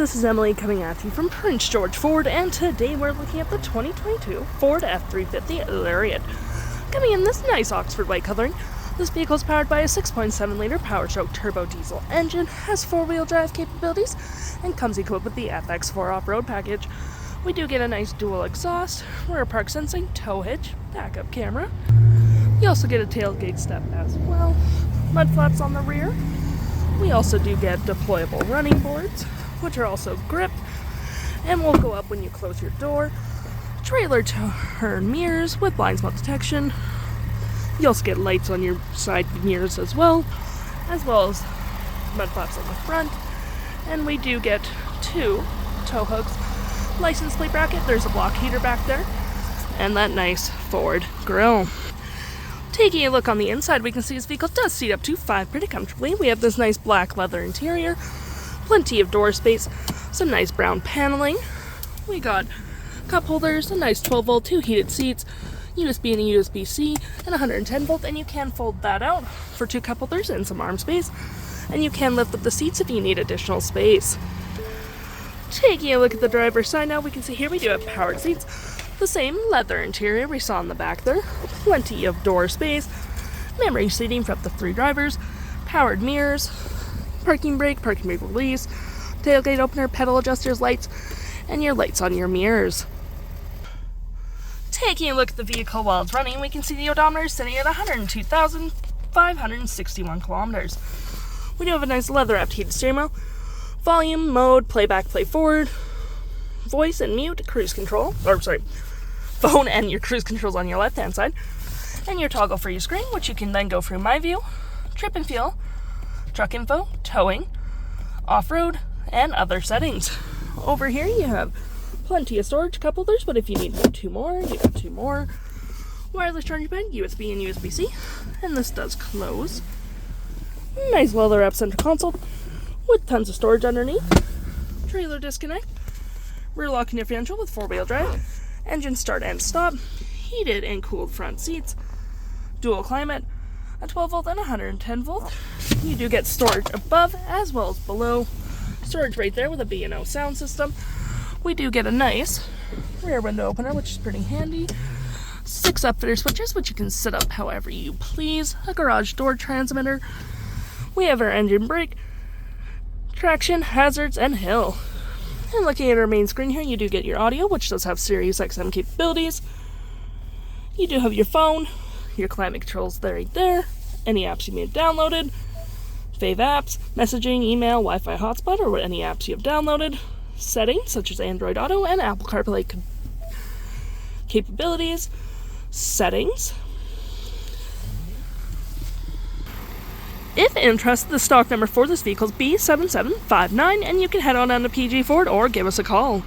this is Emily coming at you from Prince George Ford, and today we're looking at the 2022 Ford F-350 Lariat. Coming in this nice Oxford white coloring, this vehicle is powered by a 6.7-liter Power-Stroke turbo diesel engine, has four-wheel drive capabilities, and comes equipped with the FX4 off-road package. We do get a nice dual exhaust, rear park sensing, tow hitch, backup camera. You also get a tailgate step as well, mud flaps on the rear. We also do get deployable running boards, which are also gripped and will go up when you close your door. Trailer turn mirrors with blind spot detection. You also get lights on your side mirrors as well as mud flaps on the front. And we do get two tow hooks, license plate bracket, there's a block heater back there, and that nice Ford grille. Taking a look on the inside, we can see this vehicle does seat up to 5 pretty comfortably. We have this nice black leather interior, plenty of door space, some nice brown paneling. We got cup holders, a nice 12-volt, 2 heated seats, USB and a USB-C, and 110 volt, and you can fold that out for 2 cup holders and some arm space. And you can lift up the seats if you need additional space. Taking a look at the driver's side now, we can see here we do have powered seats. The same leather interior we saw in the back there, plenty of door space, memory seating for up to 3 drivers, powered mirrors, parking brake release, tailgate opener, pedal adjusters, lights, and your lights on your mirrors. Taking a look at the vehicle while it's running, we can see the odometer is sitting at 102,561 kilometers. We do have a nice leather-wrapped heated steering wheel, volume, mode, playback, play forward, voice and mute, cruise control, phone and your cruise controls on your left-hand side, and your toggle-free screen, which you can then go through My View, Trip and Fuel, Truck Info, Towing, Off-Road, and other settings. Over here you have plenty of storage, cup holders, but if you need 2 more, you have 2 more. Wireless charging pad, USB and USB-C, and this does close. Nice leather-wrapped center console with tons of storage underneath. Trailer disconnect, rear locking differential with 4-wheel drive, engine start and stop, heated and cooled front seats, dual climate, a 12-volt and 110-volt. You do get storage above as well as below. Storage right there with a B&O sound system. We do get a nice rear window opener, which is pretty handy. 6 upfitter switches, which you can set up however you please. A garage door transmitter. We have our engine brake, traction, hazards, and hill. And looking at our main screen here, you do get your audio, which does have Sirius XM capabilities. You do have your phone, your climate controls right there, any apps you may have downloaded, fave apps, messaging, email, Wi-Fi hotspot, or any apps you have downloaded, settings such as Android Auto and Apple CarPlay capabilities, settings. If interested, the stock number for this vehicle is B7759, and you can head on down to PG Ford or give us a call.